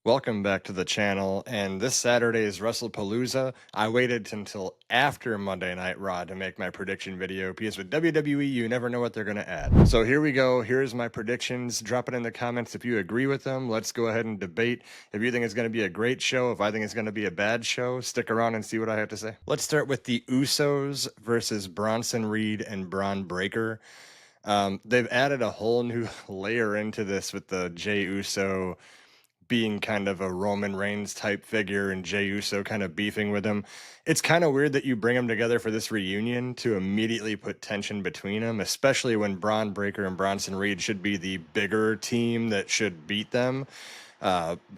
Welcome back to the channel, and this Saturday is WrestlePalooza. I waited until after Monday Night Raw to make my prediction video because with WWE, you never know what they're going to add. So here we go. Here's my predictions. Drop it in the comments if you agree with them. Let's go ahead and debate if you think it's going to be a great show, if I think it's going to be a bad show. Stick around and see what I have to say. Let's start with the Usos versus Bronson Reed and Braun Breaker. They've added a whole new layer into this with the Jey Uso being kind of a Roman Reigns type figure and Jey Uso kind of beefing with him. It's kind of weird that you bring them together for this reunion to immediately put tension between them, especially when Braun Breaker and Bronson Reed should be the bigger team that should beat them.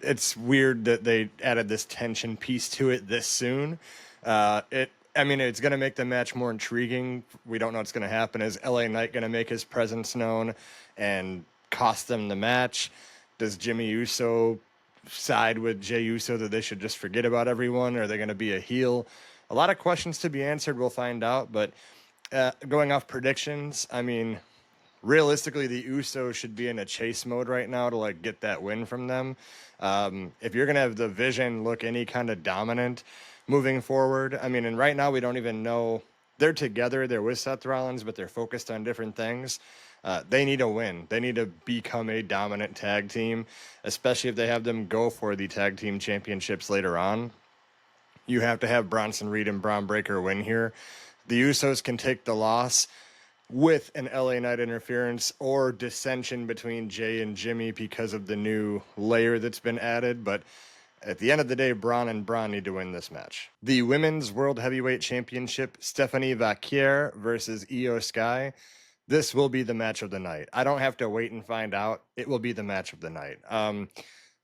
It's weird that they added this tension piece to it this soon. It's going to make the match more intriguing. We don't know what's going to happen. Is LA Knight going to make his presence known and cost them the match? Does Jimmy Uso side with Jey Uso that they should just forget about everyone? Are they going to be a heel? A lot of questions to be answered. We'll find out. But going off predictions, realistically, the Usos should be in a chase mode right now to get that win from them. If you're going to have the Vision look any kind of dominant moving forward, and right now we don't even know. They're together. They're with Seth Rollins, but they're focused on different things. They need a win. They need to become a dominant tag team, especially if they have them go for the tag team championships later on. You have to have Bronson Reed and Braun Breaker win here. The Usos can take the loss with an LA Knight interference or dissension between Jay and Jimmy because of the new layer that's been added, but at the end of the day, Braun and Braun need to win this match. The Women's World Heavyweight Championship, Stephanie Vaquier versus Io Sky. This will be the match of the night. I don't have to wait and find out. It will be the match of the night.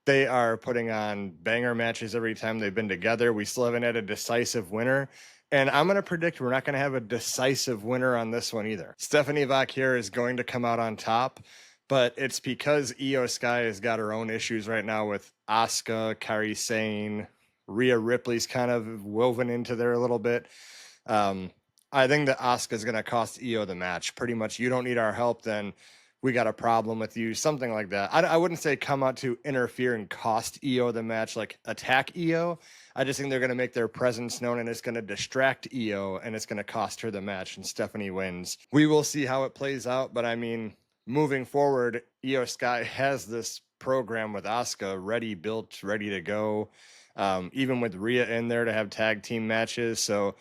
They are putting on banger matches every time they've been together. We still haven't had a decisive winner. And I'm going to predict we're not going to have a decisive winner on this one either. Stephanie Vaquier is going to come out on top, but it's because Io Sky has got her own issues right now with Asuka, Kairi Sane, Rhea Ripley's kind of woven into there a little bit. I think that Asuka's going to cost Io the match. Pretty much, you don't need our help, then we got a problem with you, something like that. I wouldn't say come out to interfere and cost Io the match, like attack Io. I just think they're going to make their presence known, and it's going to distract Io, and it's going to cost her the match, and Stephanie wins. We will see how it plays out, but moving forward, Io Sky has this program with Asuka ready, built, ready to go, even with Rhea in there to have tag team matches, so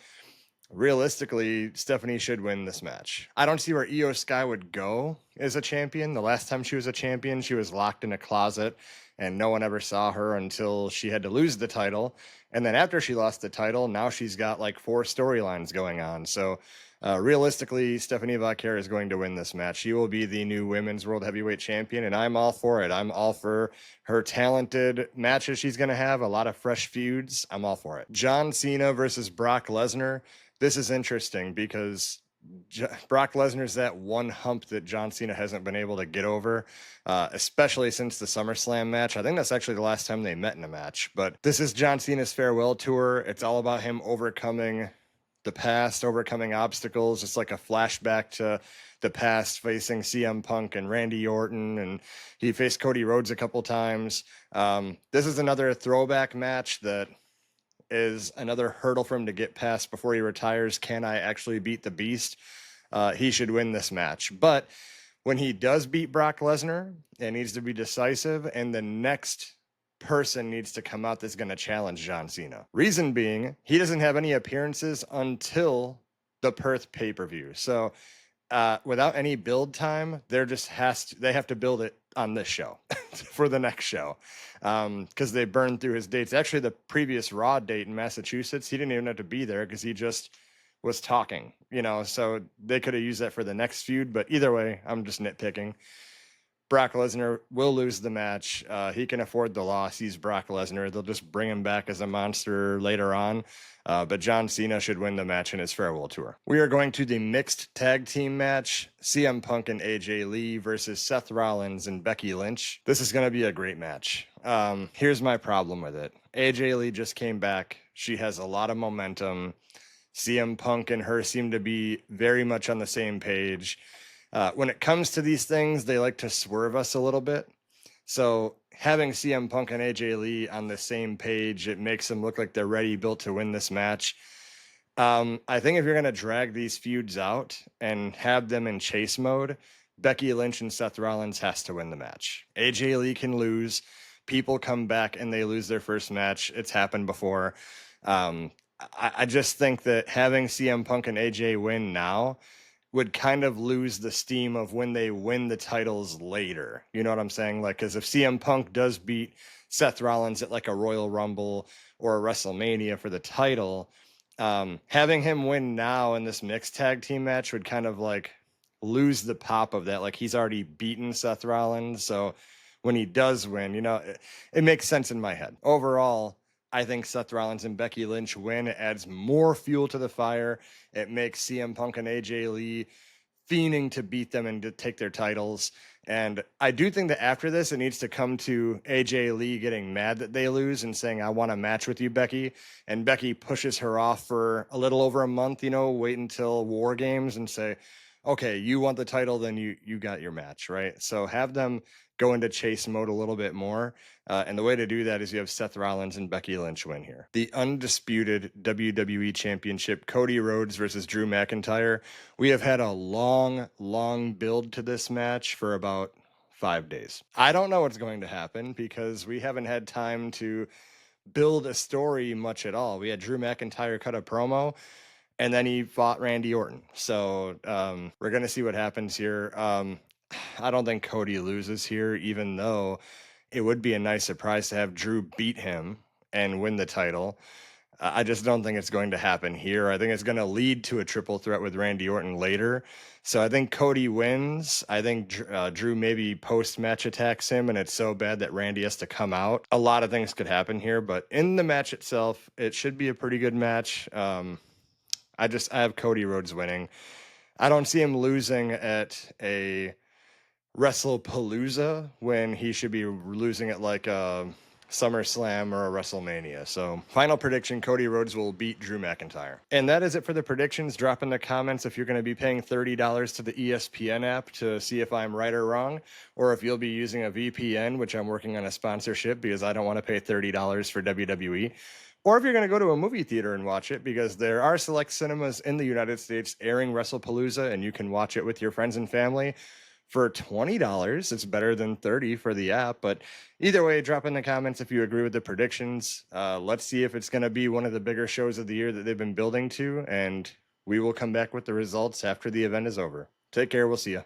realistically, Stephanie should win this match. I don't see where Io Sky would go as a champion. The last time she was a champion, she was locked in a closet, and no one ever saw her until she had to lose the title. And then after she lost the title, now she's got 4 storylines going on. So realistically, Stephanie Vaquer is going to win this match. She will be the new Women's World Heavyweight Champion, and I'm all for it. I'm all for her talented matches she's going to have, a lot of fresh feuds. I'm all for it. John Cena versus Brock Lesnar. This is interesting because Brock Lesnar's that one hump that John Cena hasn't been able to get over, especially since the SummerSlam match. I think that's actually the last time they met in a match. But this is John Cena's farewell tour. It's all about him overcoming the past, overcoming obstacles. It's like a flashback to the past, facing CM Punk and Randy Orton, and he faced Cody Rhodes a couple times. This is another throwback match that is another hurdle for him to get past before he retires. Can I actually beat the Beast? He should win this match. But when he does beat Brock Lesnar, it needs to be decisive, and the next person needs to come out that's going to challenge John Cena. Reason being, he doesn't have any appearances until the Perth pay-per-view. So without any build time, they have to build it on this show for the next show, because they burned through his dates. Actually, the previous Raw date in Massachusetts, he didn't even have to be there because he just was talking, so they could have used that for the next feud. But either way, I'm just nitpicking. Brock Lesnar will lose the match. He can afford the loss. He's Brock Lesnar. They'll just bring him back as a monster later on. But John Cena should win the match in his farewell tour. We are going to the mixed tag team match, CM Punk and AJ Lee versus Seth Rollins and Becky Lynch. This is going to be a great match. Here's my problem with it. AJ Lee just came back. She has a lot of momentum. CM Punk and her seem to be very much on the same page. When it comes to these things, they like to swerve us a little bit. So having CM Punk and AJ Lee on the same page, it makes them look like they're ready, built to win this match. I think if you're going to drag these feuds out and have them in chase mode, Becky Lynch and Seth Rollins has to win the match. AJ Lee can lose. People come back and they lose their first match. It's happened before. I just think that having CM Punk and AJ win now would kind of lose the steam of when they win the titles later. You know what I'm saying? Like, because if CM Punk does beat Seth Rollins at like a Royal Rumble or a WrestleMania for the title, having him win now in this mixed tag team match would kind of like lose the pop of that. Like, he's already beaten Seth Rollins, so when he does win, it makes sense in my head. Overall, I think Seth Rollins and Becky Lynch win. It adds more fuel to the fire. It makes CM Punk and AJ Lee fiending to beat them and to take their titles. And I do think that after this, it needs to come to AJ Lee getting mad that they lose and saying, I want a match with you, Becky. And Becky pushes her off for a little over a month, wait until War Games and say, okay, you want the title, then you got your match, right? So have them go into chase mode a little bit more. And the way to do that is you have Seth Rollins and Becky Lynch win here. The undisputed WWE Championship, Cody Rhodes versus Drew McIntyre. We have had a long build to this match for about 5 days. I don't know what's going to happen because we haven't had time to build a story much at all. We had Drew McIntyre cut a promo, and then he fought Randy Orton. So we're going to see what happens here. I don't think Cody loses here, even though it would be a nice surprise to have Drew beat him and win the title. I just don't think it's going to happen here. I think it's going to lead to a triple threat with Randy Orton later. So I think Cody wins. I think Drew maybe post-match attacks him, and it's so bad that Randy has to come out. A lot of things could happen here, but in the match itself, it should be a pretty good match. I have Cody Rhodes winning. I don't see him losing at a WrestlePalooza when he should be losing at like a SummerSlam or a WrestleMania. So final prediction, Cody Rhodes will beat Drew McIntyre. And that is it for the predictions. Drop in the comments if you're going to be paying $30 to the ESPN app to see if I'm right or wrong, or if you'll be using a VPN, which I'm working on a sponsorship because I don't want to pay $30 for WWE. Or if you're going to go to a movie theater and watch it, because there are select cinemas in the United States airing WrestlePalooza, and you can watch it with your friends and family for $20. It's better than $30 for the app. But either way, drop in the comments if you agree with the predictions. Let's see if it's going to be one of the bigger shows of the year that they've been building to, and we will come back with the results after the event is over. Take care. We'll see you.